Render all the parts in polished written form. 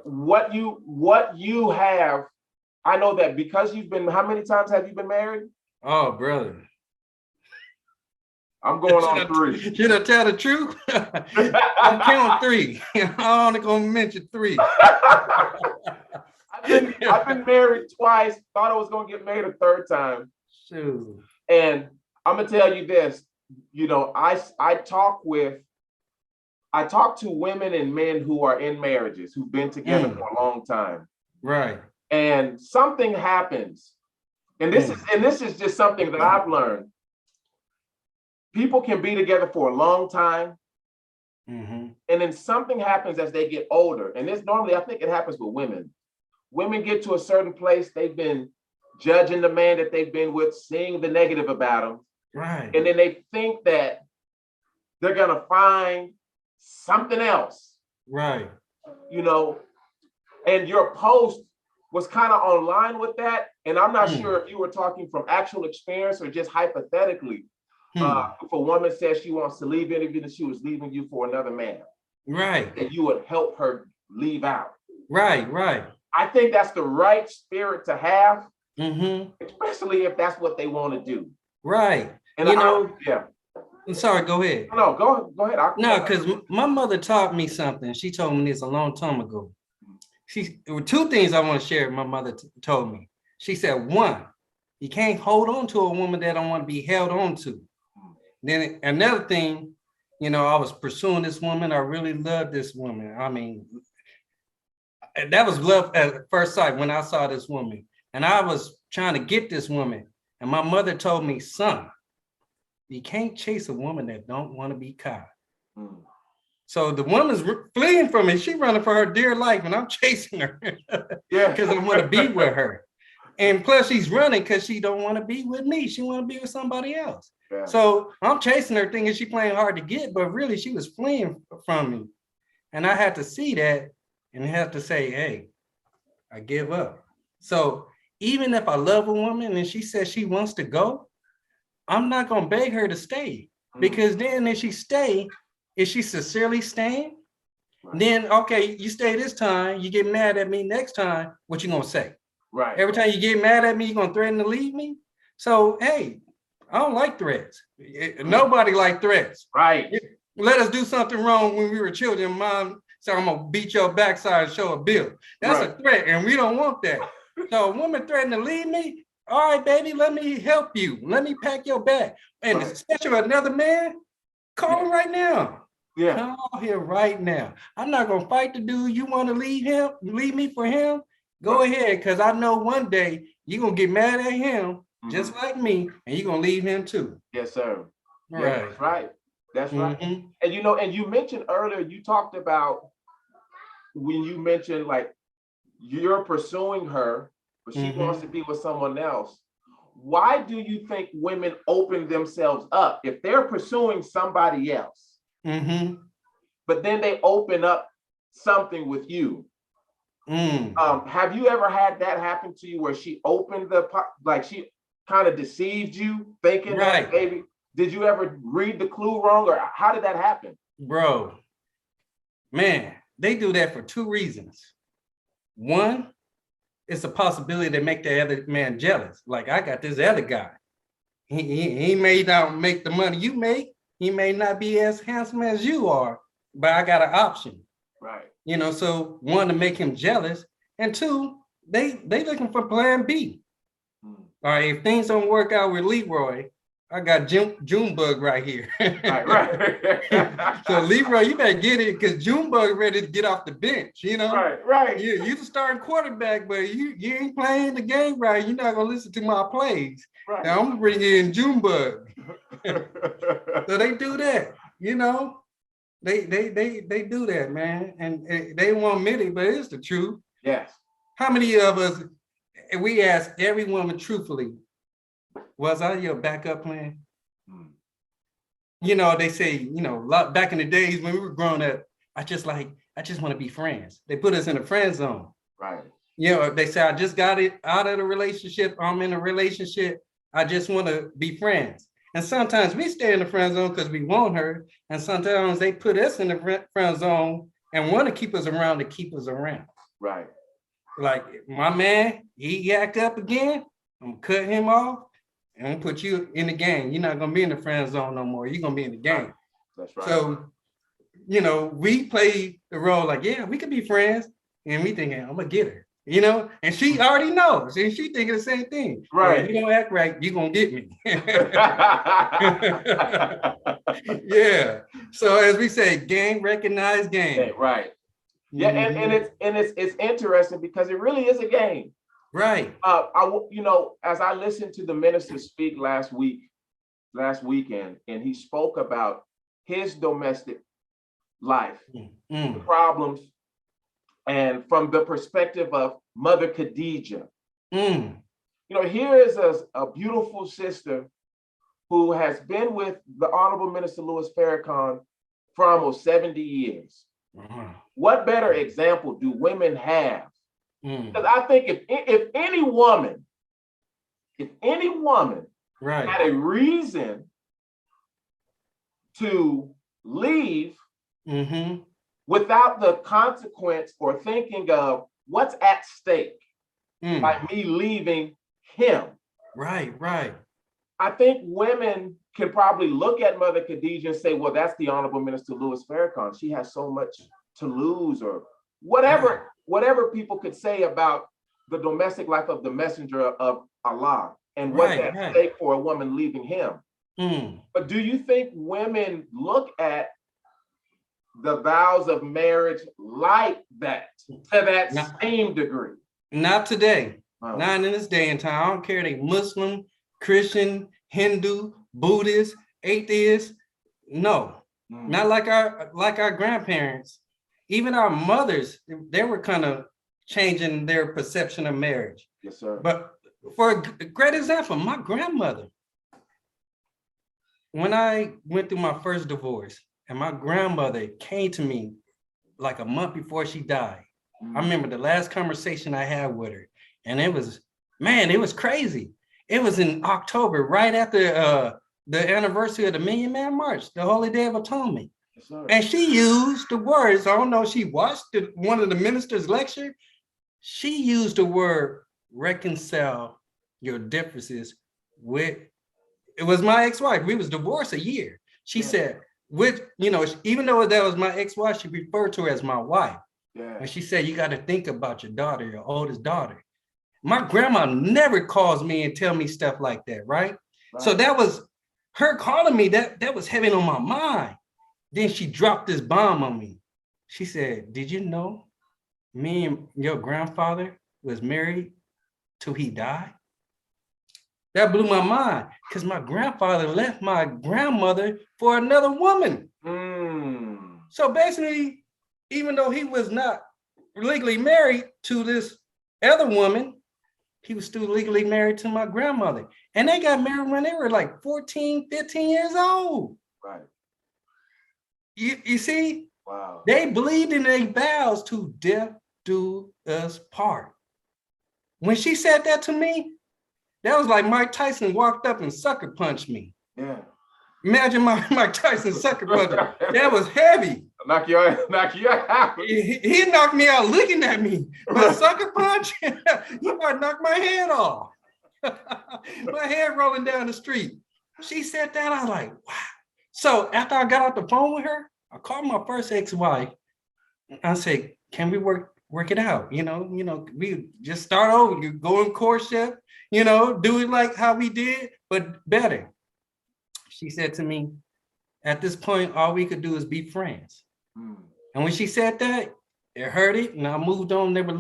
What you have. I know that because you've been. How many times have you been married? Oh, brother. I'm going on 3. Should I tell the truth? I'm counting 3. I'm only gonna mention 3. I've been married twice. Thought I was gonna get married a 3rd time. Shoot. And I'm gonna tell you this. I talk to women and men who are in marriages who've been together for a long time. Right. And something happens, and this is just something that I've learned. People can be together for a long time, and then something happens as they get older. And this normally, I think it happens with women. Women get to a certain place, they've been judging the man that they've been with, seeing the negative about him. Right. And then they think that they're gonna find something else. Right. And your post was kind of online with that. And I'm not sure if you were talking from actual experience or just hypothetically. If a woman says she wants to leave you, even if she was leaving you for another man, right, that you would help her leave out. Right, right. I think that's the right spirit to have, especially if that's what they want to do. Right. And yeah. I'm sorry, go ahead. No, go ahead. No, because my mother taught me something. She told me this a long time ago. There were 2 things I want to share. My mother told me. She said, 1, you can't hold on to a woman that don't want to be held on to. Then another thing, I was pursuing this woman. I really loved this woman. I mean, that was love at first sight when I saw this woman. And I was trying to get this woman. And my mother told me, son, you can't chase a woman that don't want to be caught. So the woman's fleeing from me. She's running for her dear life, and I'm chasing her because I want to be with her. And plus, she's running because she don't want to be with me. She want to be with somebody else. Yeah. So I'm chasing her, thinking she's playing hard to get, but really she was fleeing from me. And I had to see that and have to say, hey, I give up. So even if I love a woman and she says she wants to go, I'm not going to beg her to stay, because then if she stay, is she sincerely staying? Right. Then, okay, you stay this time, you get mad at me next time, what you going to say? Right. Every time you get mad at me, you're going to threaten to leave me? So, hey, I don't like threats. Nobody like threats. Right. Let us do something wrong when we were children. Mom said, I'm going to beat your backside and show a bill. That's a threat, and we don't want that. So a woman threatened to leave me. All right, baby, let me help you. Let me pack your bag. And especially another man, call him right now. Yeah. Call him right now. I'm not going to fight the dude. You want to leave me for him? Go ahead, because I know one day you're going to get mad at him, just like me, and you're going to leave him too. Yes, sir. Right. Yeah, that's right. That's right. And and you mentioned earlier, you talked about when you mentioned like you're pursuing her, but she wants to be with someone else. Why do you think women open themselves up if they're pursuing somebody else, but then they open up something with you? Have you ever had that happen to you where she opened she kind of deceived you thinking that maybe, did you ever read the clue wrong, or how did that happen? Bro, man, they do that for 2 reasons. One, it's a possibility to make the other man jealous. Like, I got this other guy. He may not make the money you make. He may not be as handsome as you are, but I got an option. Right. So 1, to make him jealous, and 2, they looking for plan B. All right, if things don't work out with Leroy, I got Junebug right here. Right. So Leroy, you better get it, because Junebug ready to get off the bench. Right. You the starting quarterback, but you ain't playing the game right. You're not gonna listen to my plays. Right. Now I'm gonna bring in Junebug. So they do that. They do that, man, and they won't admit it, but it's the truth. Yes. How many of us? We ask every woman truthfully, was I your backup plan? They say, back in the days when we were growing up, I just want to be friends. They put us in a friend zone. Right. They say, I just got it out of the relationship. I'm in a relationship. I just want to be friends. And sometimes we stay in the friend zone because we want her. And sometimes they put us in the friend zone and want to keep us around to keep us around. Right. Like my man, he act up again, I'm gonna cut him off and I'm gonna put you in the game. You're not gonna be in the friend zone no more. You're gonna be in the game. Right. That's right. So, you know, we play the role like, yeah, we could be friends. And we thinking, I'm gonna get her, you know, and she already knows, and she thinking the same thing. Right. If you don't act right, you're gonna get me. Yeah. So as we say, game recognize game. Right. Yeah, and it's interesting because it really is a game. Right. As I listened to the minister speak last weekend, and he spoke about his domestic life, the problems, and from the perspective of Mother Khadijah. Here is a beautiful sister who has been with the Honorable Minister Louis Farrakhan for almost 70 years. What better example do women have? Because I think if any woman had a reason to leave without the consequence or thinking of what's at stake by me leaving him. Right. I think women can probably look at Mother Khadijah and say, well, that's the Honorable Minister Louis Farrakhan. She has so much to lose, or whatever people could say about the domestic life of the messenger of Allah and what's at stake for a woman leaving him. But do you think women look at the vows of marriage like that, to that same degree? Not today. Not in this day and time. I don't care if they Muslim, Christian, Hindu, Buddhist, atheist. No, not like our grandparents. Even our mothers, they were kind of changing their perception of marriage. Yes, sir. But for a great example, my grandmother, when I went through my first divorce, and my grandmother came to me like a month before she died. I remember the last conversation I had with her, and it was crazy. It was in October, right after the anniversary of the Million Man March, the Holy Day of Atonement. Yes, and she used the words, I don't know, she watched one of the minister's lecture. She used the word reconcile your differences with, it was my ex-wife. We was divorced a year. She said, even though that was my ex-wife, she referred to her as my wife. Yeah. And she said, you got to think about your daughter, your oldest daughter. My grandma never calls me and tell me stuff like that, right? So that was her calling me, that was heavy on my mind. Then she dropped this bomb on me. She said, did you know me and your grandfather was married till he died? That blew my mind because my grandfather left my grandmother for another woman. So basically, even though he was not legally married to this other woman, he was still legally married to my grandmother. And they got married when they were like 14, 15 years old. Right. You see? Wow. They believed in their vows to death do us part. When she said that to me, that was like Mike Tyson walked up and sucker punched me. Yeah. Imagine Mike Tyson sucker punch. That was heavy. Knock you out. He knocked me out looking at me. But sucker punch, he might knock my head off. My head rolling down the street. She said that, I was like, wow. So after I got off the phone with her, I called my first ex-wife. I said, can we work it out? We just start over. You go in courtship, do it like how we did, but better. She said to me, at this point, all we could do is be friends. And when she said that, it hurt it, and I moved on, never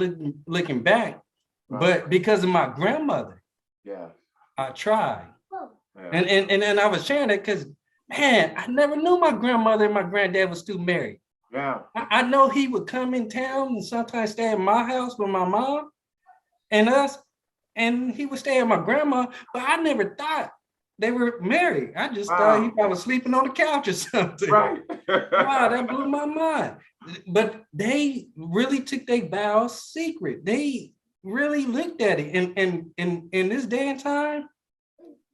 looking back. Right. But because of my grandmother, I tried. Yeah. And I was sharing that because, man, I never knew my grandmother and my granddad was still married. Yeah. I know he would come in town and sometimes stay at my house with my mom and us, and he would stay at my grandma, but I never thought they were married. I just thought he probably was sleeping on the couch or something. Right. Wow, that blew my mind. But they really took their vows secret. They really looked at it. And in this day and time,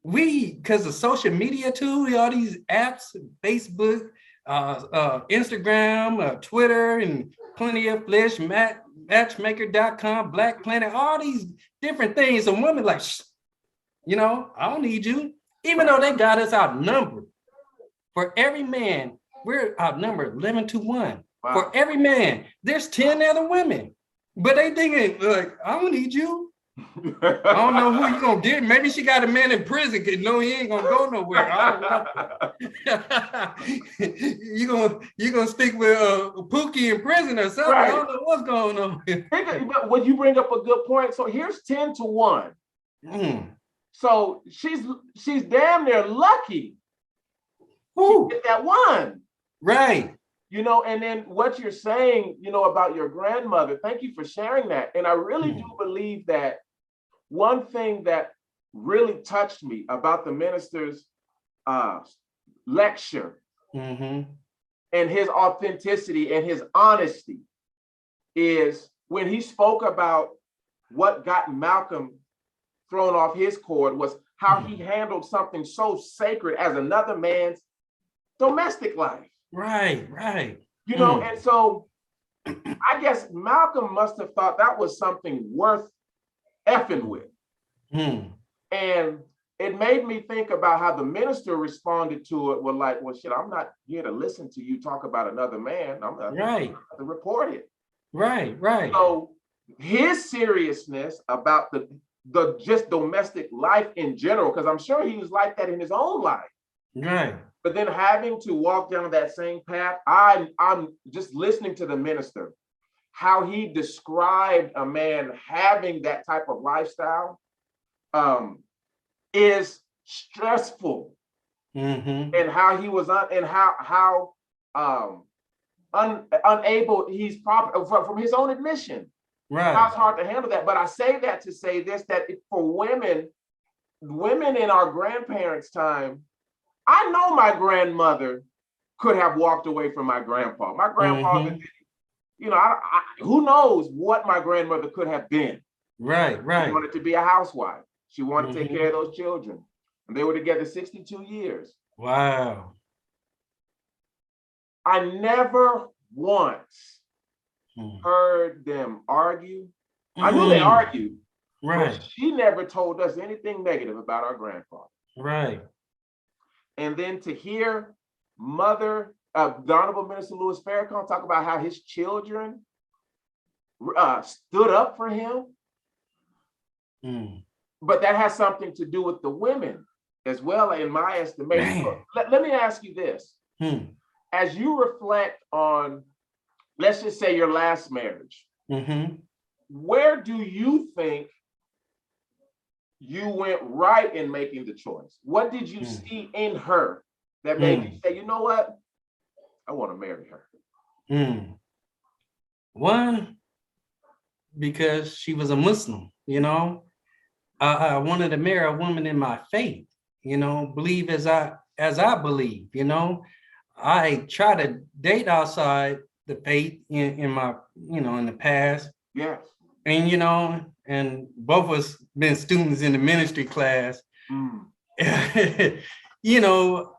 because of social media too, all these apps, Facebook, Instagram, Twitter, and Plenty of Flesh, Matchmaker.com, Black Planet, all these different things. And women like, shh, you know, I don't need you. Even though they got us outnumbered. For every man, we're outnumbered 11-1. Wow. For every man, there's 10 other women. But they thinking, like, I don't need you. I don't know who you gonna get. Maybe she got a man in prison because no, he ain't gonna go nowhere. I don't know. you gonna stick with Pookie in prison or something. Right. I don't know what's going on. But when you bring up a good point, so here's 10-1. So she's damn near lucky. Who get that one? Right. You know, and then what you're saying, you know, about your grandmother, thank you for sharing that. And I really do believe that one thing that really touched me about the minister's lecture and his authenticity and his honesty is when he spoke about what got Malcolm thrown off his cord was how he handled something so sacred as another man's domestic life. Right, right. You know, and so I guess Malcolm must have thought that was something worth effing with. And it made me think about how the minister responded to it. Well, like, well, shit, I'm not here to listen to you talk about another man. I'm not to report it. Right, right. So his seriousness about the just domestic life in general, because I'm sure he was like that in his own life. Right. But then having to walk down that same path, I'm just listening to the minister, how he described a man having that type of lifestyle is stressful, and how he was unable. He's probably from his own admission. Right. How it's hard to handle that. But I say that to say this: that for women in our grandparents' time. I know my grandmother could have walked away from my grandpa. My grandfather, you know, who knows what my grandmother could have been. Right, right. She wanted to be a housewife. She wanted to take care of those children. And they were together 62 years. Wow. I never once heard them argue. I knew they argued. Right. But she never told us anything negative about our grandfather. Right. And then to hear the Honorable Minister Louis Farrakhan talk about how his children stood up for him. But that has something to do with the women as well, in my estimation. Let me ask you this. As you reflect on, let's just say your last marriage, where do you think you went right in making the choice? What did you see in her that made you say, you know what? I want to marry her. One, because she was a Muslim, you know. I wanted to marry a woman in my faith, you know, believe as I believe, you know. I try to date outside the faith in my, you know, in the past. Yes. And, you know, and both of us been students in the ministry class. You know,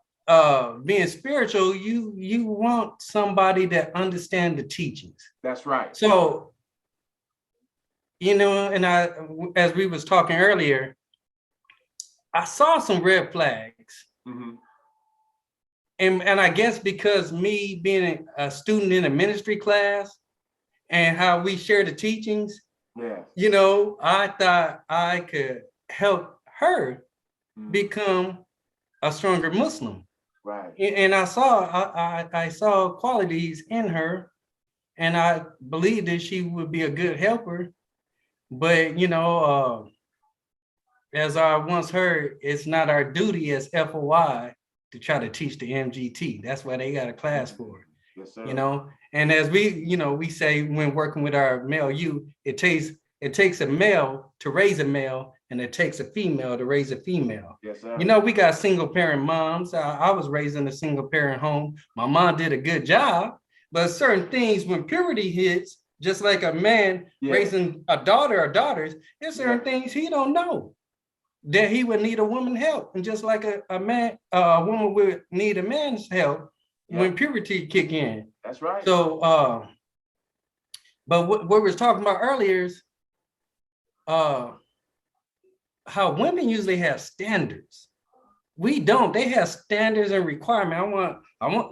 being spiritual, you want somebody that understands the teachings. That's right. So, you know, and as we was talking earlier, I saw some red flags. And I guess because me being a student in a ministry class and how we share the teachings, you know, I thought I could help her become a stronger Muslim. Right. And I saw qualities in her, and I believed that she would be a good helper. But, you know, as I once heard, it's not our duty as FOI to try to teach the MGT. That's why they got a class for it. Yes, sir. You know, and as we say when working with our male youth, it takes a male to raise a male, and it takes a female to raise a female. Yes, sir. You know, we got single parent moms. I was raised in a single parent home. My mom did a good job, but certain things when puberty hits, just like a man raising a daughter or daughters, there's certain things he don't know that he would need a woman help. And just like a woman would need a man's help, when puberty kick in. That's right. So, but what we were talking about earlier is how women usually have standards. We don't. They have standards and requirements.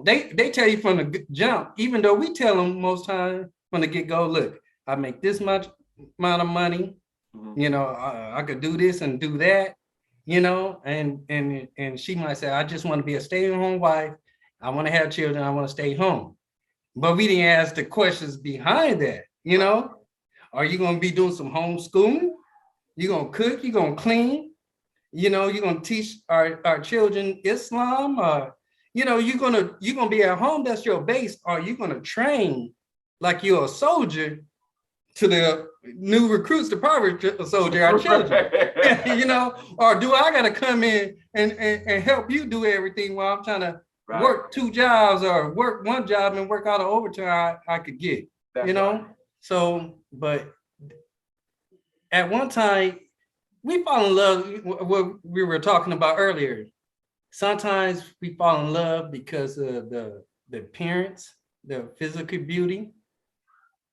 They tell you from the jump, even though we tell them most times from the get-go, look, I make this much amount of money, you know, I could do this and do that, you know, and she might say, I just want to be a stay-at-home wife. I want to have children. I want to stay home. But we didn't ask the questions behind that, you know. Are you going to be doing some homeschooling? You going to cook? You going to clean? You know, you're going to teach our children Islam? You know, you're going to be at home. That's your base. Or you're going to train like you're a soldier to the new recruits, the private soldier, our children. You know, or do I got to come in and help you do everything while I'm trying to work 2 jobs or work 1 job and work out of overtime I could get, you know? Right. So, but at one time, we fall in love, what we were talking about earlier. Sometimes we fall in love because of the appearance, the physical beauty,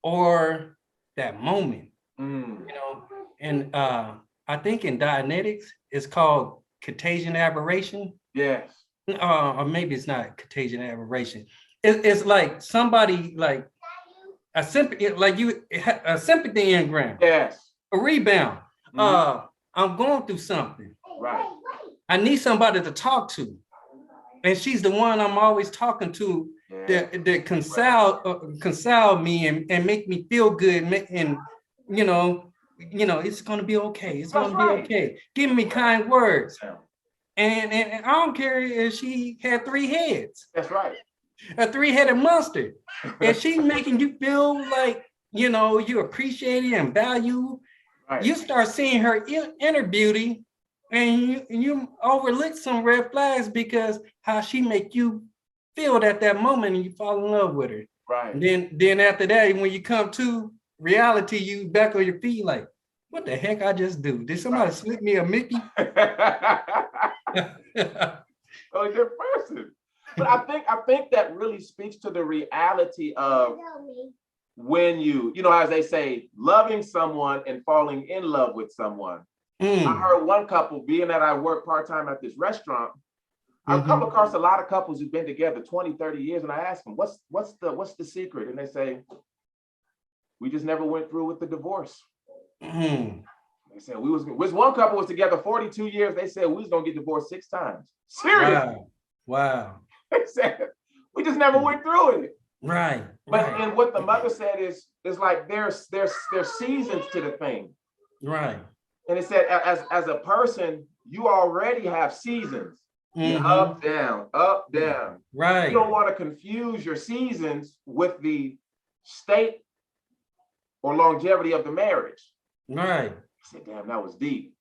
or that moment, you know? And I think in Dianetics, it's called contagion aberration. Yes. Or maybe it's not contagion aberration. It's like somebody like a sympathy, like a sympathy engram. Yes. A rebound. I'm going through something. Right. I need somebody to talk to. And she's the one I'm always talking to that console me and make me feel good. And you know, it's gonna be okay. It's gonna be okay. Give me kind words. And I don't care if she had 3 heads. That's right. A 3-headed monster. And she's making you feel like, you know, you appreciate it and value. Right. You start seeing her inner beauty and you overlook some red flags because how she make you feel at that moment and you fall in love with her. Right. And then after that, when you come to reality, you back on your feet like, what the heck I just do? Did somebody slip me a Mickey? Oh, good person. But I think that really speaks to the reality of when you know, as they say, loving someone and falling in love with someone. I heard one couple, being that I work part-time at this restaurant, I've come across a lot of couples who've been together 20, 30 years, and I ask them, what's the secret? And they say, we just never went through with the divorce. They said one couple was together 42 years. They said we was gonna get divorced 6 times. Seriously. Wow. They said we just never went through it. Right. But and what the mother said is like there's seasons to the thing. Right. And it said as a person, you already have seasons. Up, down, up, down. Right. You don't want to confuse your seasons with the state or longevity of the marriage. Right. I said, damn, that was deep.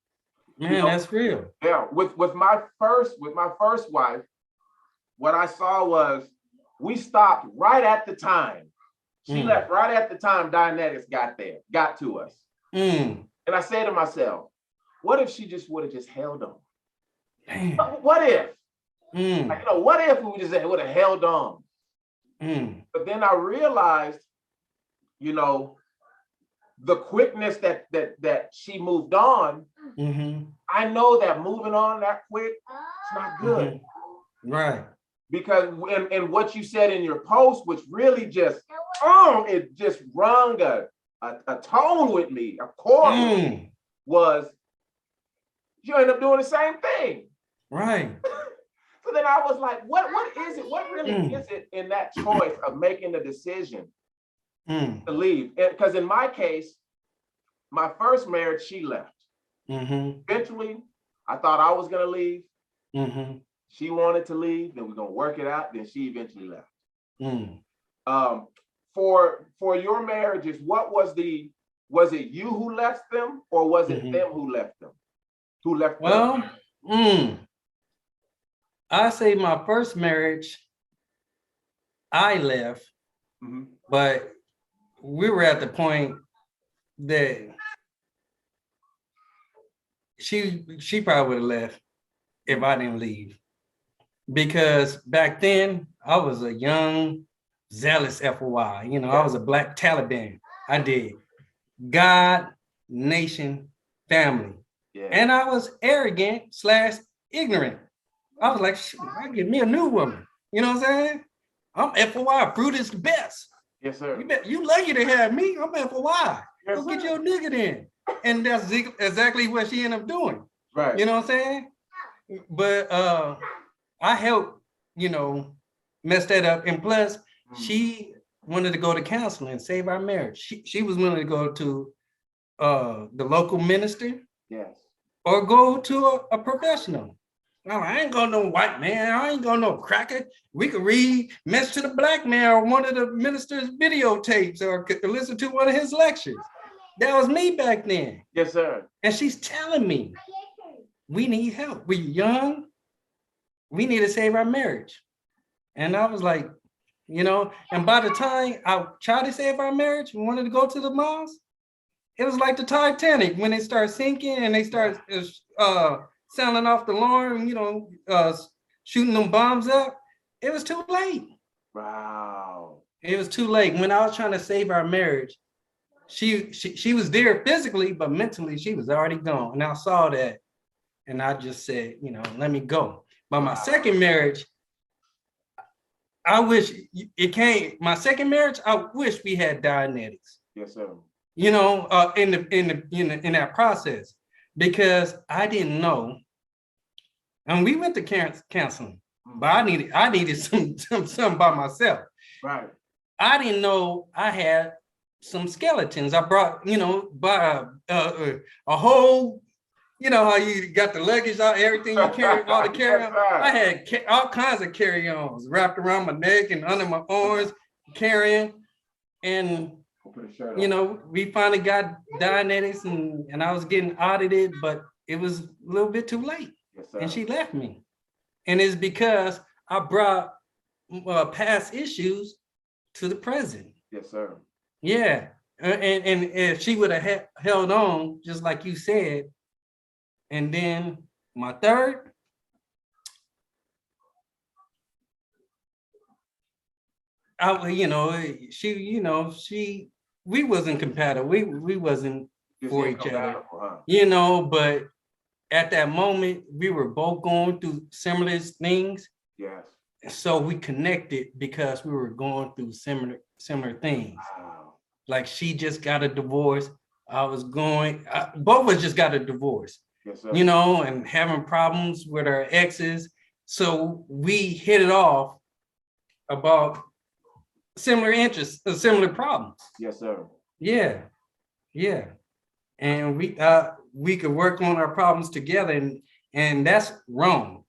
Man, you know, that's real. Yeah. With my first wife, what I saw was we stopped right at the time. She left right at the time Dianetics got to us. And I said to myself, what if she just would have just held on? Man. What if? Like, you know, what if we just would have held on? But then I realized, you know, the quickness that she moved on, I know that moving on that quick, it's not good. Right. Because and what you said in your post, which really just, it just rung a tone with me, a chord, was you end up doing the same thing. Right. So then I was like, what is it? What really is it in that choice of making the decision to leave? Because in my case, my first marriage, she left. Eventually, I thought I was going to leave. She wanted to leave, then we're going to work it out. Then she eventually left. For your marriages, was it you who left them, or was it them who left them? Who left them? Well, I say my first marriage, I left, but we were at the point that she probably would have left if I didn't leave. because back then I was a young, zealous FOI. You know, I was a black Taliban. I did God, nation, family. Yeah. And I was arrogant / ignorant. I was like, I get me a new woman. You know what I'm saying? I'm FOI. Fruit is the best. Yes, sir. You lucky to have me. I'm FOI. Yes, Go sir. get your nigga then. And that's exactly what she ended up doing. Right. You know what I'm saying? But I helped, mess that up. And plus, she wanted to go to counseling, save our marriage. She was willing to go to the local minister. Yes. Or go to a professional. No, I ain't going no white man. I ain't going no cracker. We could read Message to the Black Man or one of the minister's videotapes or listen to one of his lectures. That was me back then. Yes, sir. And she's telling me, we need help. We're young. We need to save our marriage. And I was like, and by the time I tried to save our marriage and wanted to go to the mosque, it was like the Titanic when they start sinking and they start sailing off the alarm, shooting them bombs up. It was too late. Wow. It was too late. When I was trying to save our marriage, she was there physically, but mentally she was already gone. And I saw that, and I just said, let me go. But my second marriage, I wish it came. My second marriage, I wish we had Dianetics. Yes, sir. In that process, because I didn't know, and we went to counseling, but I needed some by myself. Right. I didn't know I had some skeletons. I brought, by a whole, how you got the luggage out, everything you carry, all the carry-on. I had all kinds of carry-ons wrapped around my neck and under my arms, carrying, and we finally got Dianetics and I was getting audited, but it was a little bit too late. Yes, sir. And she left me. And it's because I brought past issues to the present. Yes, sir. Yeah. And if she would have held on, just like you said, and then my third, we wasn't compatible. We wasn't for each other, huh? But at that moment, we were both going through similar things. Yes. So we connected because we were going through similar things. Wow. Like she just got a divorce. Both of us just got a divorce. Yes, sir. And having problems with our exes. So we hit it off about similar interests, similar problems. Yes, sir. Yeah. And we could work on our problems together, and that's wrong.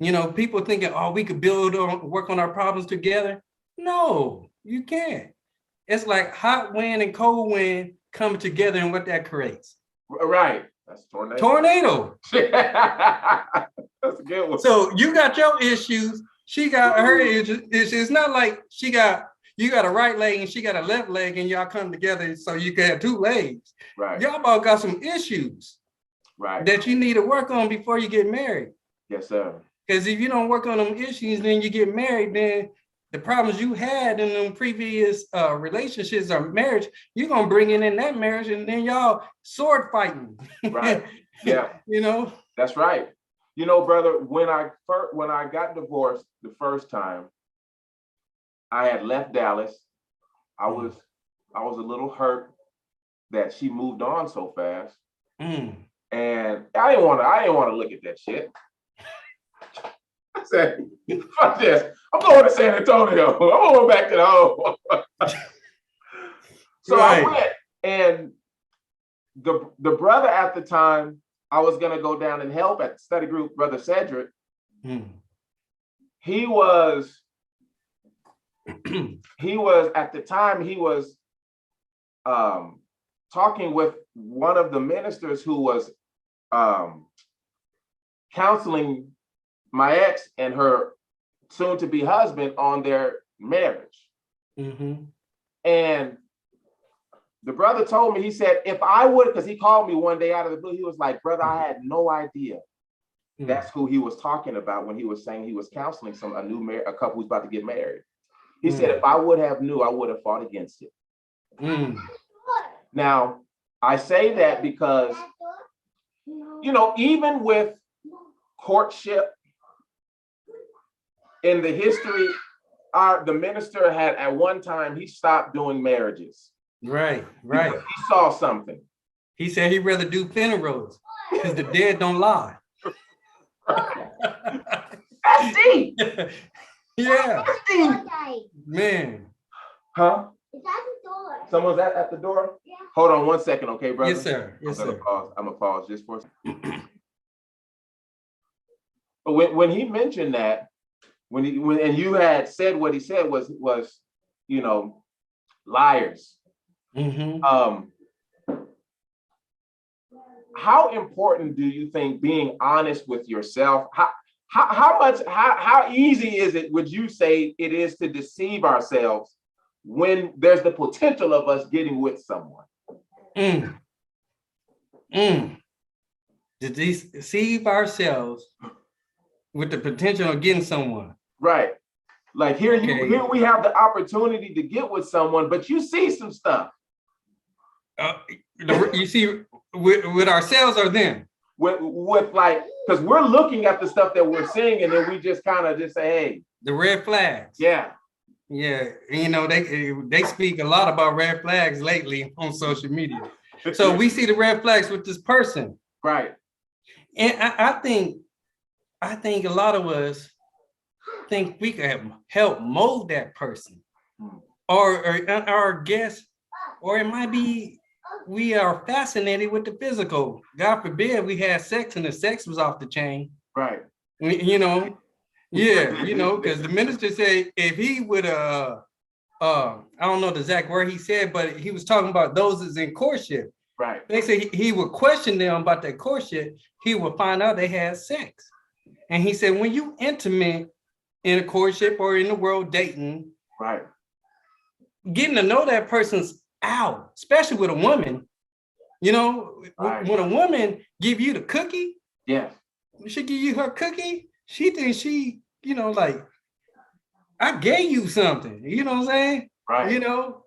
People thinking, oh, we could work on our problems together. No, you can't. It's like hot wind and cold wind coming together, and what that creates. Right. That's tornado. That's a good one. So you got your issues. She got her issues. It's not like you got a right leg and she got a left leg and y'all come together so you can have two legs. Right. Y'all both got some issues. Right. That you need to work on before you get married. Yes, sir. Because if you don't work on them issues, then you get married, then the problems you had in them previous relationships or marriage, you're going to bring it in that marriage, and then y'all sword fighting. Right. Yeah. That's right. Brother, when I got divorced the first time, I had left Dallas. I was a little hurt that she moved on so fast. And I didn't want to look at that shit. I said, fuck this. I'm going to San Antonio. I'm going back to the home. So right. I went, and the brother at the time, I was going to go down and help at the study group, Brother Cedric. He was at the time, he was talking with one of the ministers who was counseling my ex and her soon-to-be husband on their marriage. And the brother told me, he said, if I would, because he called me one day out of the blue, he was like, brother, I had no idea That's who he was talking about when he was saying he was counseling a couple who's about to get married. He said, if I would have knew, I would have fought against it. Now, I say that because, you know, even with courtship in the history, the minister had at one time, he stopped doing marriages. Right. He saw something. He said he'd rather do funerals because the dead don't lie. That's deep. Yeah. That's deep. Man. Huh? It's at the door. Someone's at the door? Yeah. Hold on 1 second, okay, brother? Yes, sir. Yes, sir. I'm gonna pause just for a second. But when he mentioned that, when you had said what he said was you know, liars. How important do you think being honest with yourself? How easy is it, would you say it is to deceive ourselves when there's the potential of us getting with someone? To deceive ourselves with the potential of getting someone. Right. Like here we have the opportunity to get with someone, but you see some stuff. You see with ourselves or them? With like, because we're looking at the stuff that we're seeing, and then we just kind of just say, hey. The red flags. Yeah. Yeah. You know, they speak a lot about red flags lately on social media. So we see the red flags with this person. Right. And I think a lot of us think we can help mold that person or guess, or it might be we are fascinated with the physical. God forbid we had sex and the sex was off the chain. Right. You know, yeah, you know, because the minister said if he would I don't know the exact word he said, but he was talking about those that's in courtship. Right. They say he would question them about that courtship. He would find out they had sex. And he said, when you intimate in a courtship or in the world dating, right, getting to know that person's out, especially with a woman. You know, when a woman give you the cookie, yeah, she give you her cookie, she thinks she, you know, like, I gave you something, you know what I'm saying? Right. You know,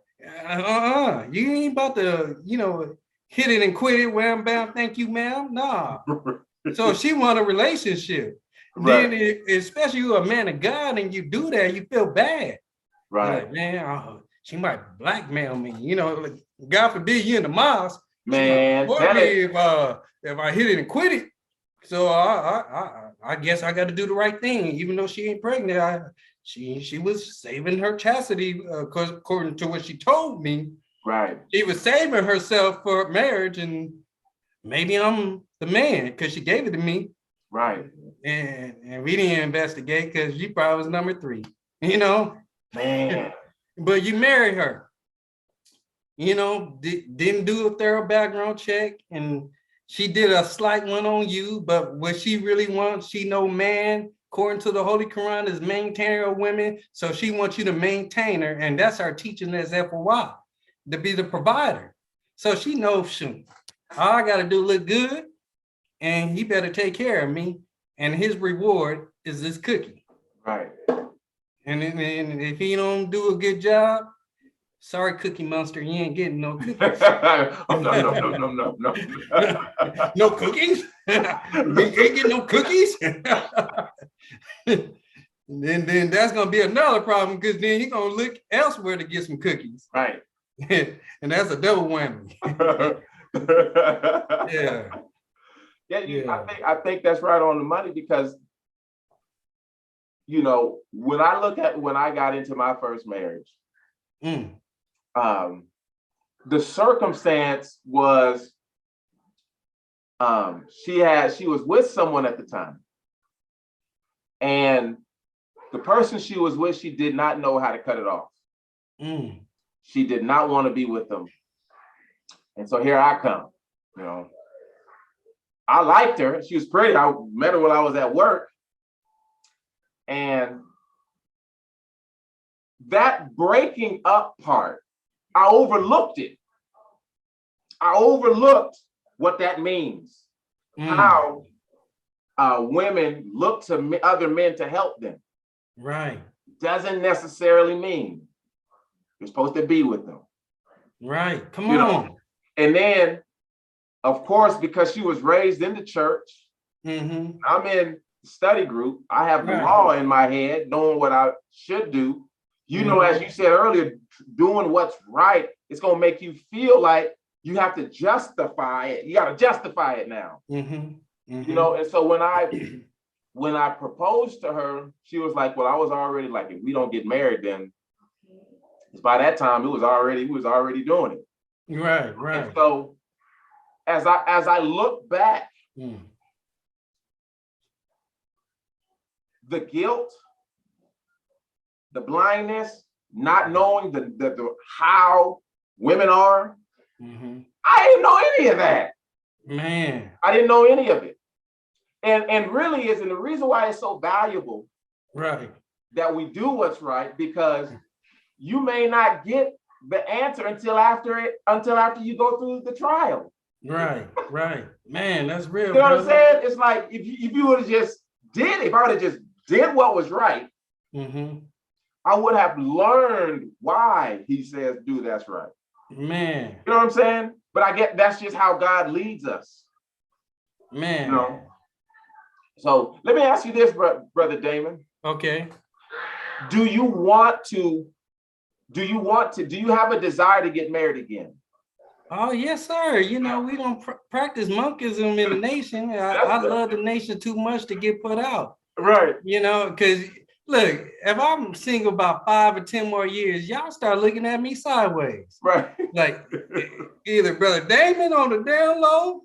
you ain't about to, you know, hit it and quit it, wham, bam, thank you, ma'am. Nah. So she want a relationship. Right. Then, especially you're a man of God and you do that, you feel bad. Right. Like, man, she might blackmail me. You know, like, God forbid you in the mosque. Man, me if I hit it and quit it. So I guess I got to do the right thing, even though she ain't pregnant. She was saving her chastity, according to what she told me. Right. She was saving herself for marriage, and maybe I'm the man because she gave it to me. Right. And we didn't investigate because she probably was number 3. You know. Man. But you married her. You know, didn't do a thorough background check, and she did a slight one on you, but what she really wants, she know man, according to the Holy Quran, is maintainer of women, so she wants you to maintain her, and that's our teaching as FOI, to be the provider. So she knows, shoot, all I gotta do look good, and he better take care of me, and his reward is this cookie. Right. And if he don't do a good job, sorry, Cookie Monster, you ain't getting no cookies. Oh, no. No cookies? You ain't getting no cookies? then that's gonna be another problem because then you're gonna look elsewhere to get some cookies. Right. And that's a double whammy. Yeah. I think that's right on the money because, you know, when I look at when I got into my first marriage, the circumstance was she was with someone at the time, and the person she was with, she did not know how to cut it off. She did not want to be with them, and so here I come. You know, I liked her. She was pretty. I met her when I was at work, and that breaking up part, I overlooked it. I overlooked what that means. How women look to other men to help them. Right. Doesn't necessarily mean you're supposed to be with them. Right. Come You on. know? And then, of course, because she was raised in the church, I'm in study group. I have the law in my head, knowing what I should do. You know, as you said earlier, doing what's right, it's going to make you feel like you have to justify it. You got to justify it now. You know, and so when I proposed to her, she was like, well, I was already like, if we don't get married, then by that time we was already doing it. Right. And so as I look back, the guilt, the blindness, not knowing the how women are, I didn't know any of that. Man. I didn't know any of it. And really is, and the reason why it's so valuable, right, that we do what's right, because you may not get the answer until after you go through the trial. Right. Man, that's real. You know what I'm saying? It's like if you would have just if I would have just did what was right, I would have learned why he says do that's right. Man. You know what I'm saying? But I get that's just how God leads us. Man. You know? So let me ask you this, Brother Damon. Okay. Do you have a desire to get married again? Oh, yes, sir. You know, we don't practice monkism in the nation. I love the nation too much to get put out. Right. You know, because look, if I'm single about 5 or 10 more years, y'all start looking at me sideways. Right. Like either Brother Damon on the down low,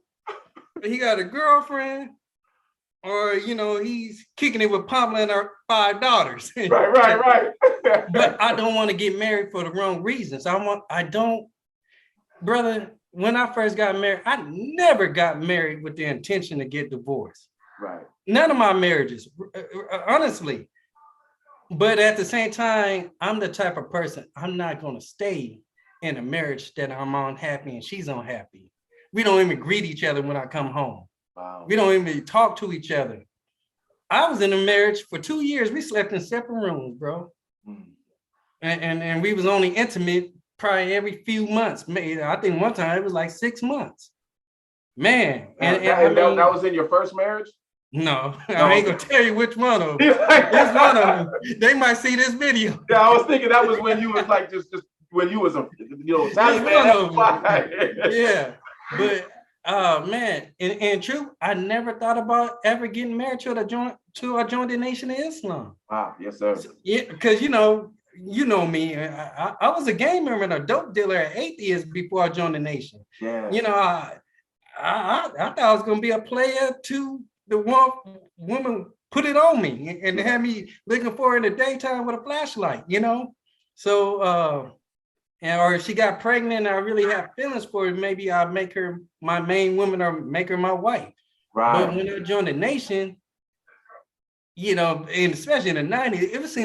he got a girlfriend, or, you know, he's kicking it with Pamela and her 5 daughters. Right. But I don't want to get married for the wrong reasons. Brother, when I first got married, I never got married with the intention to get divorced. Right. None of my marriages, honestly. But at the same time, I'm the type of person, I'm not going to stay in a marriage that I'm unhappy and she's unhappy. We don't even greet each other when I come home. Wow. We don't even talk to each other. I was in a marriage for 2 years. We slept in separate rooms, bro. And we was only intimate probably every few months. I think one time it was like 6 months. Man. That was in your first marriage? No, I ain't gonna tell you which one of them. It's one of them. They might see this video. Yeah, I was thinking that was when you was like just when you was Yeah, but man, in truth, I never thought about ever getting married to a joint the Nation of Islam. Wow, yes, sir. Yeah, because you know me. I was a gang member and a dope dealer at Atheist before I joined the Nation. Yeah. You know, I thought I was gonna be a player to the one woman put it on me and had me looking for her in the daytime with a flashlight, you know? So, or if she got pregnant and I really have feelings for her, maybe I'll make her my main woman or make her my wife. Right. But when I joined the Nation, you know, and especially in the 90s, it was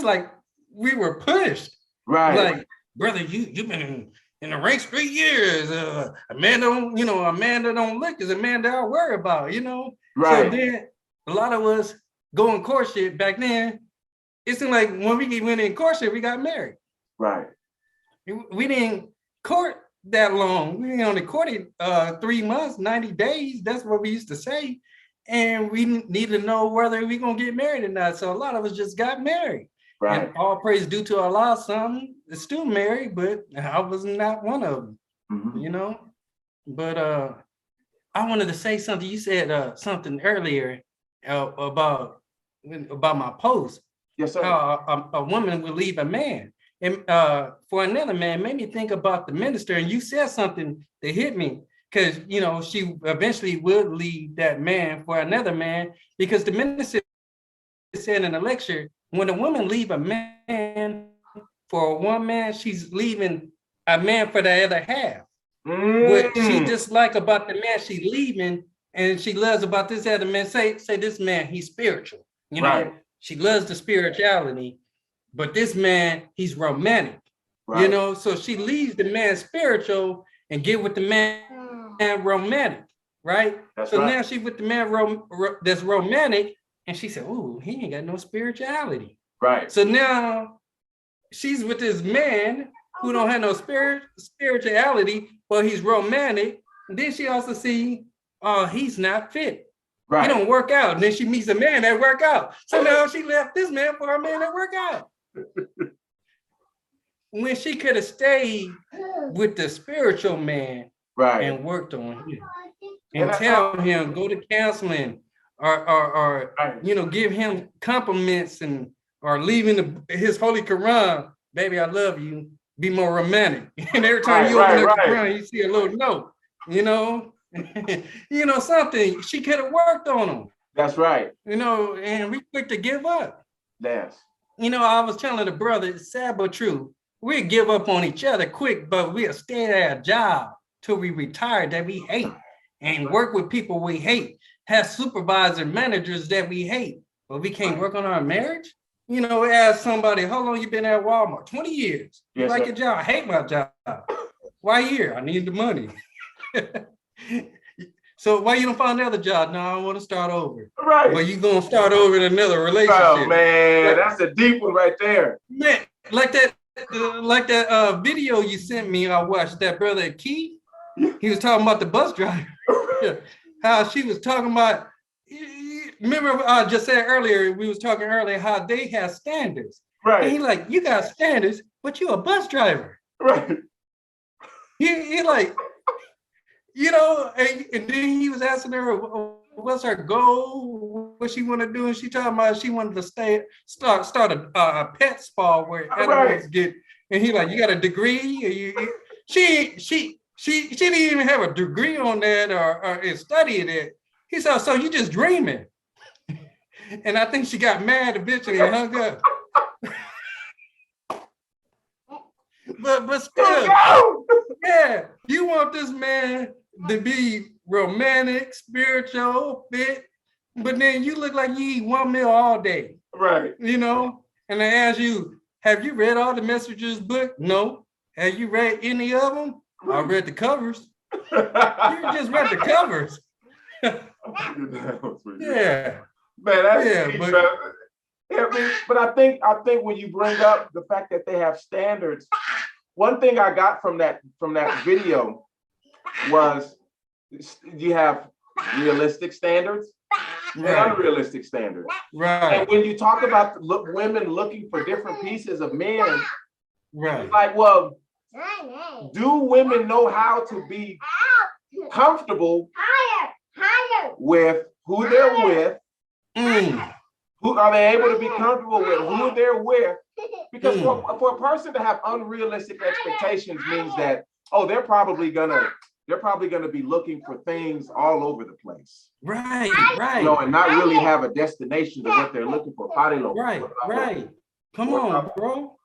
like we were pushed. Right. Like, brother, you've been in the ranks 3 years. A man that don't look is a man that I worry about, you know? Right. So then a lot of us going courtship back then, it seemed like when we went in courtship, we got married. Right. We didn't court that long. We only courted 3 months, 90 days. That's what we used to say. And we need to know whether we're going to get married or not. So a lot of us just got married. Right. And all praise due to Allah, some is still married, but I was not one of them, you know? But I wanted to say something. You said something earlier about my post. Yes, sir. How a woman would leave a man. And for another man, made me think about the minister. And you said something that hit me, because, you know, she eventually would leave that man for another man, because the minister said in a lecture, when a woman leave a man for one man, she's leaving a man for the other half. What she dislike about the man she leaving and she loves about this other man, say this man, he's spiritual. You know, she loves the spirituality, but this man, he's romantic. Right. You know, so she leaves the man spiritual and get with the man romantic. right? That's so right. now she's with the man that's romantic, and she said, "Oh, he ain't got no spirituality." Right. So now she's with this man who don't have no spirituality, but he's romantic. And then she also see, he's not fit. Right. He don't work out. And then she meets a man that work out. So now she left this man for a man that work out. When she could have stayed with the spiritual man, right, and worked on him and tell him, go to counseling or right. you know, give him compliments and or leaving his holy Quran, baby, I love you, be more romantic. And every time you open up the Quran, you see a little note, you know, you know, something she could have worked on him. That's right. You know, and we quick to give up. Yes. You know, I was telling the brother, it's sad but true. We give up on each other quick, but we'll stay at a job till we retire that we hate and work with people we hate, have supervisor managers that we hate, but we can't work on our marriage. You know, ask somebody, how long you been at Walmart? 20 years. You Yes, like sir. your job? I hate my job. Why here? I need the money. So why you don't find another job? No, I want to start over. Right. But you gonna start over in another relationship. Oh man, that's a deep one right there. Man, like that video you sent me, I watched that brother Keith. He was talking about the bus driver. How she was talking about, remember I just said earlier, we was talking earlier how they have standards. Right. And he like, you got standards, but you're a bus driver. Right. He like, you know, and then he was asking her what's her goal, what she want to do, and she talking about she wanted to start a pet spa where animals get. And he like, you got a degree? She didn't even have a degree on that or studying it. He said, so you just dreaming? And I think she got mad eventually and hung up. but still, yeah, you want this man to be romantic, spiritual, fit, but then you look like you eat one meal all day. Right. You know, and I ask you, have you read all the Messages book? No. Have you read any of them? I read the covers. You just read the covers. Yeah. Man, that's but I think when you bring up the fact that they have standards, one thing I got from that video was you have realistic standards and unrealistic standards. Right. And when you talk about women looking for different pieces of men, right? Like, well, do women know how to be comfortable with who they're with? Who are they able to be comfortable with who they're with? Because for a person to have unrealistic expectations means that, oh, they're probably gonna be looking for things all over the place. Right. You know, and not really have a destination to what they're looking for. Right. Come on, bro.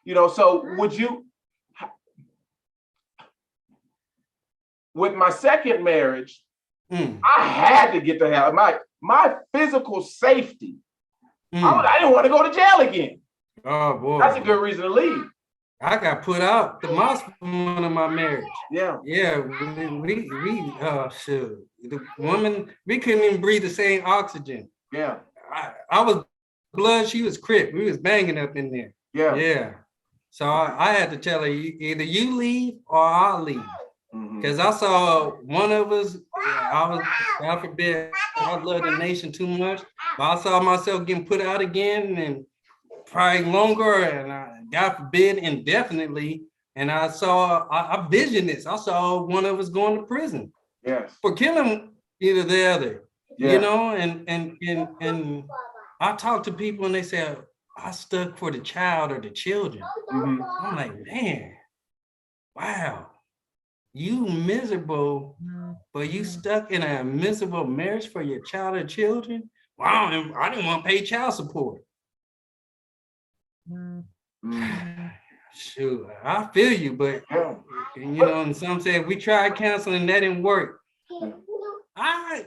You know, so would you, with my second marriage, I had to get the hell. My physical safety. I didn't want to go to jail again. Oh boy, that's a good reason to leave. I got put out the mosque for one of my marriage. Yeah. We shoot. The woman, we couldn't even breathe the same oxygen. Yeah. I was blood, she was Crip. We was banging up in there. Yeah. So I had to tell her, either you leave or I'll leave. Because I saw one of us, God forbid, I love the nation too much, but I saw myself getting put out again and probably longer, and God forbid, indefinitely. And I visioned this. I saw one of us going to prison. Yes. For killing either the other. Yeah. You know, and I talk to people and they say, I stuck for the child or the children. I'm like, man, wow. You miserable, but you stuck in a miserable marriage for your child or children? Wow, I didn't want to pay child support. Shoot, I feel you, but you know, and some say we tried counseling, that didn't work. I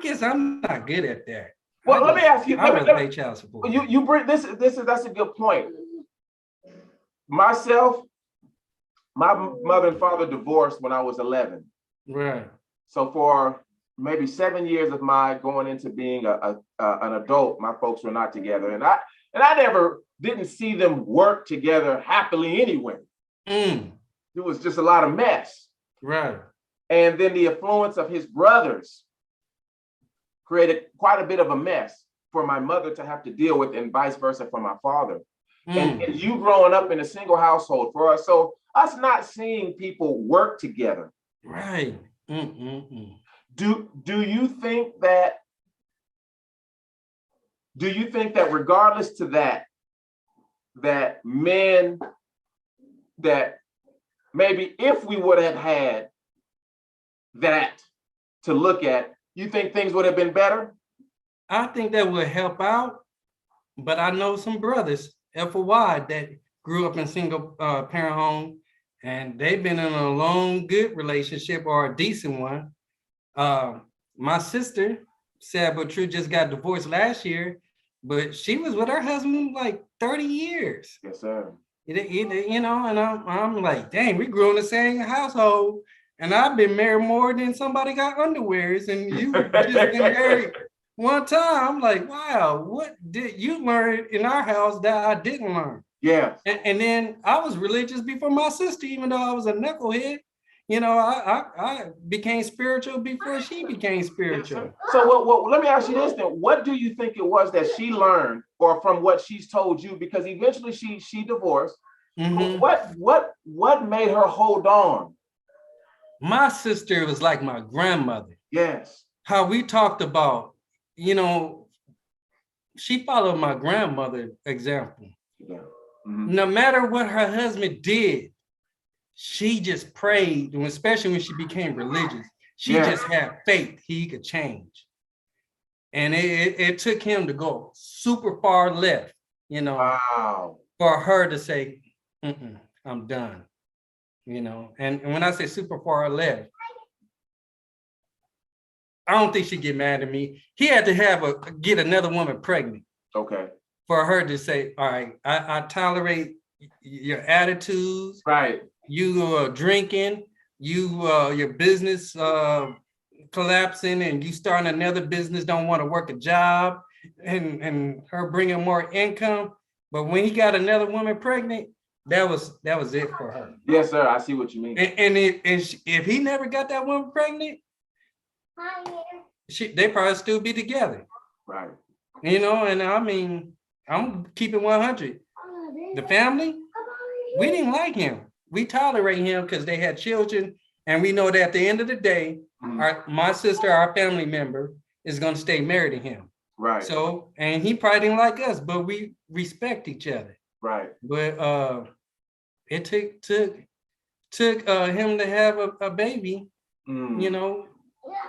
guess I'm not good at that. Well, let me ask you. I would pay child support. You bring that's a good point. Myself, my mother and father divorced when I was 11. Right. So for maybe 7 years of my going into being an adult, my folks were not together, and I never didn't see them work together happily anyway. It was just a lot of mess. Right. And then the influence of his brothers created quite a bit of a mess for my mother to have to deal with, and vice versa for my father. And you growing up in a single household for us, so us not seeing people work together. Right. Do you think that regardless to that men, that maybe if we would have had that to look at, you think things would have been better? I think that would help out, but I know some brothers, FOY, that grew up in single parent home, and they've been in a long, good relationship or a decent one. My sister, sad but true, just got divorced last year, but she was with her husband like 30 years. Yes, sir. You know, and I'm like, dang, we grew in the same household, and I've been married more than somebody got underwears, and you just been married one time. I'm like, wow, what did you learn in our house that I didn't learn? Yeah. And then I was religious before my sister, even though I was a knucklehead. You know, I became spiritual before she became spiritual. So what let me ask you this then. What do you think it was that she learned, or from what she's told you? Because eventually she divorced. What made her hold on? My sister was like my grandmother. Yes. How we talked about, you know, she followed my grandmother example. Yeah. No matter what her husband did, she just prayed, and especially when she became religious, she just had faith he could change. And it took him to go super far left, you know, for her to say, I'm done, you know. And when I say super far left, I don't think she'd get mad at me. He had to get another woman pregnant. Okay. For her to say, all right, I tolerate your attitudes. Right. You drinking, your business collapsing, and you starting another business, don't want to work a job, and her bringing more income. But when he got another woman pregnant, that was it for her. Yes, sir. I see what you mean. And if he never got that woman pregnant, they probably still be together. Right. You know, and I mean, I'm keeping 100. The family, we didn't like him. We tolerate him because they had children, and we know that at the end of the day, my sister, our family member, is going to stay married to him. Right. So, and he probably didn't like us, but we respect each other. Right. But it took him to have a baby, you know,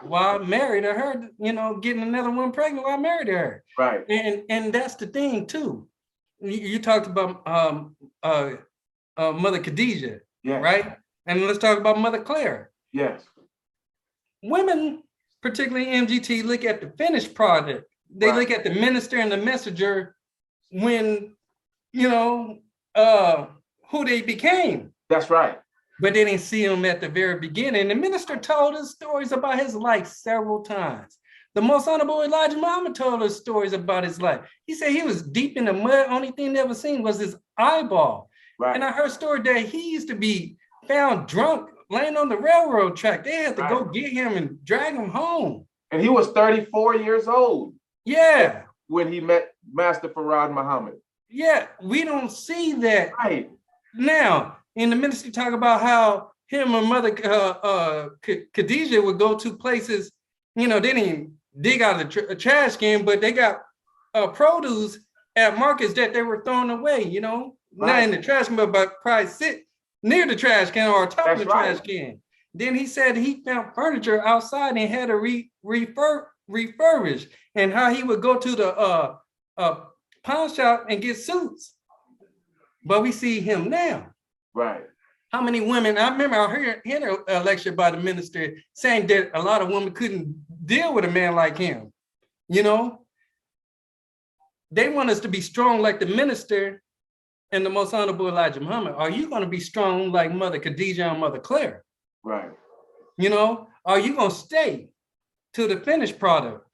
while married to her, you know, getting another one pregnant while married to her. Right. And that's the thing too. You talked about Mother Khadijah, right? And let's talk about Mother Claire. Yes. Women, particularly MGT, look at the finished product. They look at the minister and the messenger when, you know, who they became. That's right. But they didn't see him at the very beginning. The minister told us stories about his life several times. The Most Honorable Elijah Muhammad told us stories about his life. He said he was deep in the mud. Only thing never seen was his eyeball. Right. And I heard a story that he used to be found drunk, laying on the railroad track. They had to go get him and drag him home. And he was 34 years old. Yeah. When he met Master Farad Muhammad. Yeah, we don't see that. Right. Now, in the ministry, talk about how him and Mother Khadijah would go to places, you know, they didn't dig out of the trash can, but they got produce at markets that they were throwing away, you know, not in the trash can, but probably sit near the trash can or top of the trash can. Then he said he found furniture outside and had to refurbish, and how he would go to the pawn shop and get suits. But we see him now. Right. How many women? I remember I heard a lecture by the minister saying that a lot of women couldn't deal with a man like him. You know, they want us to be strong like the minister and the Most Honorable Elijah Muhammad. Are you going to be strong like Mother Khadijah and Mother Claire? Right. You know, are you going to stay? to the finished product.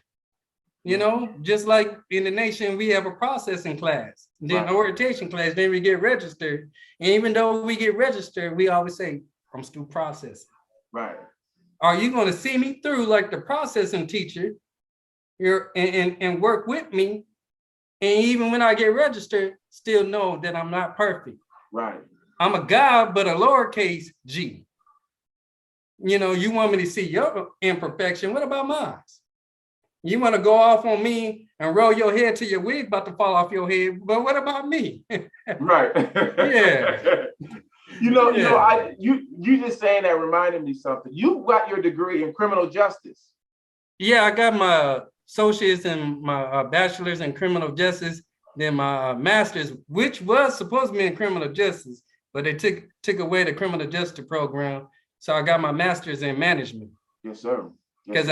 You know, just like in the nation, we have a processing class, then orientation class, then we get registered. And even though we get registered, we always say, I'm still processing. Right. Are you going to see me through like the processing teacher and work with me? And even when I get registered, still know that I'm not perfect. Right. I'm a God, but a lowercase g. You know, you want me to see your imperfection. What about mine? You want to go off on me and roll your head till your wig about to fall off your head, but what about me? Right. Yeah. You just saying that reminded me something. You got your degree in criminal justice. Yeah, I got my associates and my bachelor's in criminal justice, then my master's, which was supposed to be in criminal justice, but they took away the criminal justice program. So I got my master's in management. Yes, sir. Because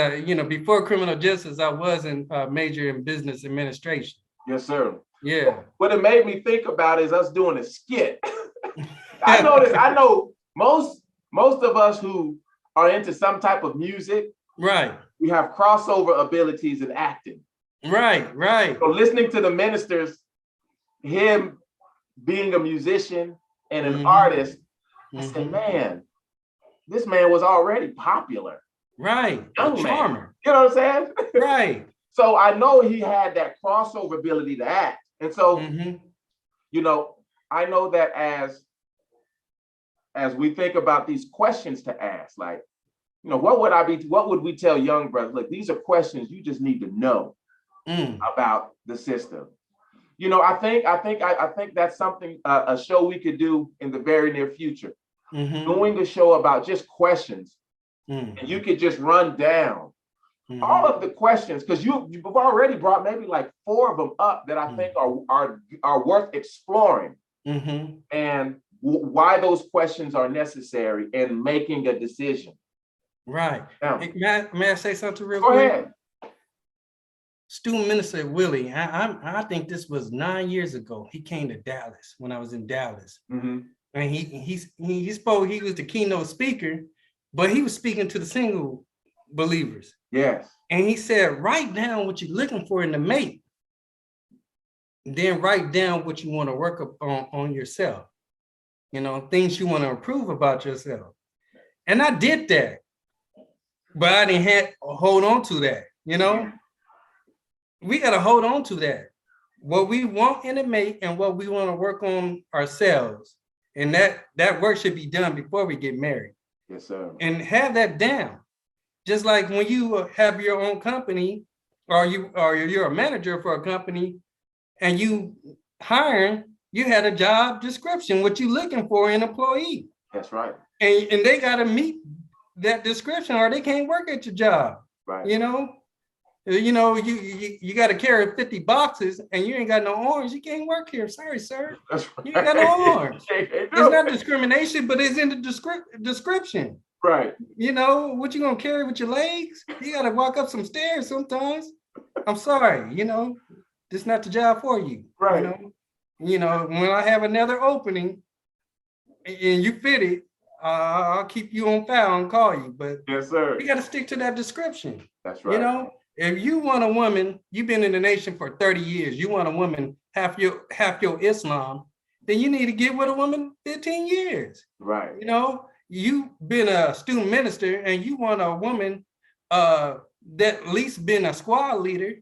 before criminal justice, I was in major in business administration. Yes, sir. Yeah. What it made me think about is us doing a skit. I know most of us who are into some type of music, right? We have crossover abilities in acting. Right. So listening to the ministers, him being a musician and an artist, I said, man, this man was already popular. Right. Young charmer. Man. You know what I'm saying? Right. So I know he had that crossover ability to act. And so, I know that as we think about these questions to ask, like, what would we tell young brothers? Like, these are questions you just need to know about the system. I think that's something, a show we could do in the very near future. Doing a show about just questions. And you could just run down all of the questions, because you've already brought maybe like 4 of them up that I think are worth exploring, and why those questions are necessary in making a decision. Right. May I say something real quick? Go ahead. Student Minister Willie, I think this was 9 years ago. He came to Dallas when I was in Dallas, and he spoke. He was the keynote speaker. But he was speaking to the single believers. Yes. And he said, write down what you're looking for in the mate. Then write down what you want to work on yourself. Things you want to improve about yourself. And I did that. But I didn't have hold on to that. We got to hold on to that. What we want in a mate and what we want to work on ourselves. And that work should be done before we get married. Yes, sir. And have that down. Just like when you have your own company, or you're a manager for a company, and you hiring, you had a job description, what you looking for in an employee. That's right. And they got to meet that description, or they can't work at your job. Right. You got to carry 50 boxes, and you ain't got no arms. You can't work here. Sorry, sir. That's right. You ain't got no arms. It's not discrimination, but it's in the description. Right. What you gonna carry with your legs? You gotta walk up some stairs sometimes. I'm sorry, this is not the job for you. Right. When I have another opening and you fit it, I'll keep you on file and call you. But yes, sir. You gotta stick to that description. That's right. If you want a woman, you've been in the nation for 30 years, you want a woman half your Islam, then you need to get with a woman 15 years. Right. You've been a student minister and you want a woman that at least been a squad leader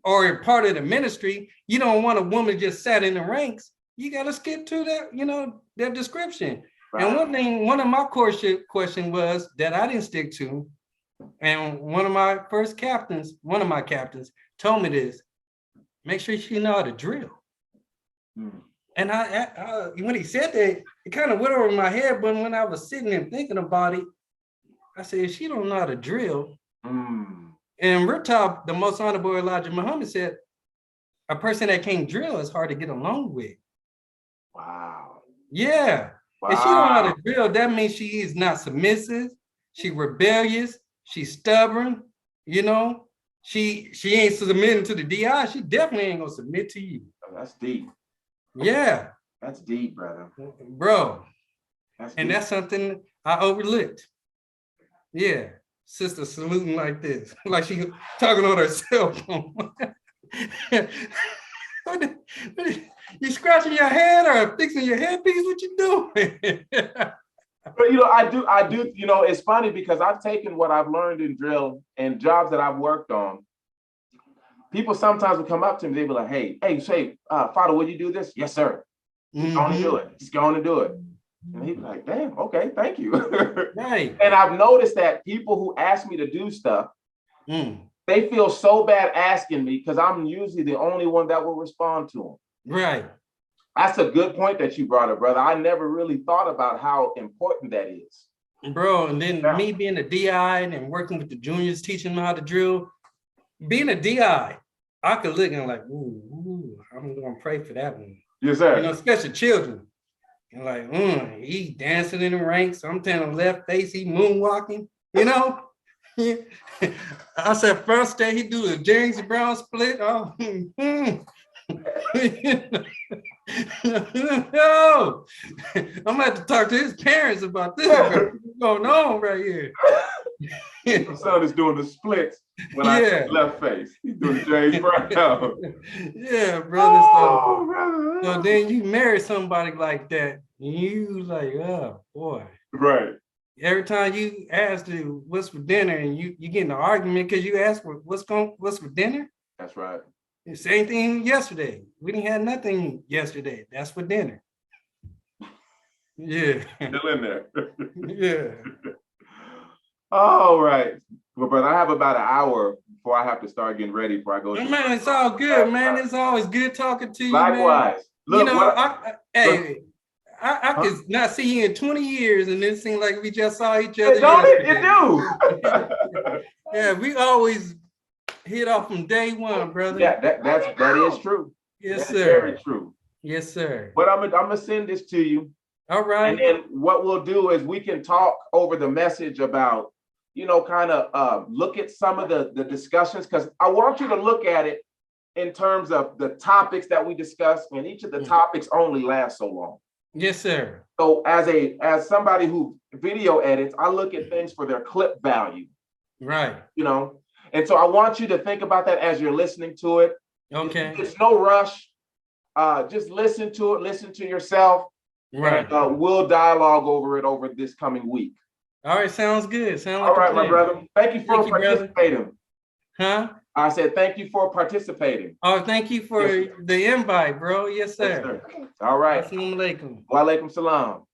or a part of the ministry. You don't want a woman just sat in the ranks. You got to skip to that, that description. Right. And one of my course question was that I didn't stick to. And one of my captains told me this: make sure she know how to drill. And I when he said that, it kind of went over my head. But when I was sitting and thinking about it, I said, she don't know how to drill. And we're taught, the most honorable Elijah Muhammad said, a person that can't drill is hard to get along with. Wow. Yeah. Wow. If she don't know how to drill, that means she is not submissive. She's rebellious. She's stubborn. She ain't submitting to the DI. She definitely ain't gonna submit to you. Oh, that's deep. Yeah. That's deep, brother. Bro. That's something I overlooked. Yeah. sister saluting like this, like she talking on her cell phone. You scratching your head or fixing your headpiece? What you doing? But I do. It's funny because I've taken what I've learned in drill and jobs that I've worked on. People sometimes will come up to me, they be like, hey, Father, will you do this? Yes, sir. He's going to do it. He's going to do it. And he'd be like, damn, okay, thank you. Right. And I've noticed that people who ask me to do stuff, they feel so bad asking me because I'm usually the only one that will respond to them. Right. That's a good point that you brought up, brother. I never really thought about how important that is. Bro, and then me being a DI and working with the juniors, teaching them how to drill, being a DI, I could look and like, ooh, I'm gonna pray for that one. Yes, sir. Especially children. And like, he dancing in the ranks. I'm telling him left face, he moonwalking, I said first day he do the James Brown split. Oh, no, I'm gonna have to talk to his parents about this. What's going on right here? My son is doing the splits when I left face. He's doing the James Brown. Yeah, brother. Oh, brother. So then you marry somebody like that, and you like, oh boy. Right. Every time you ask what's for dinner, and you get in an argument because you ask for what's for dinner. That's right. The same thing yesterday. We didn't have nothing yesterday. That's for dinner. Yeah. Still in there. Yeah. All right. Well, brother, I have about an hour before I have to start getting ready before I go. Man, it's all good, man. It's always good talking to you. Likewise. Man. Look, I could not see you in 20 years, and it seemed like we just saw each other. Don't it? You do. Yeah, we always hit off from day one, brother. Yeah, that is true. Yes, sir. Very true. Yes, sir. But I'm gonna send this to you. All right. And then what we'll do is we can talk over the message about, kind of look at some of the discussions, because I want you to look at it in terms of the topics that we discuss, and each of the topics only lasts so long. Yes, sir. So as somebody who video edits, I look at things for their clip value. Right. And so I want you to think about that as you're listening to it. Okay. It's no rush. Just listen to it, listen to yourself. Right. And we'll dialogue over it over this coming week. All right, sounds good. All right, my brother. Thank you for participating. Huh? I said thank you for participating. Oh, thank you for the invite, bro. Yes, sir. Yes, sir. All right. Assalamu alaikum. Wa alaikum salam.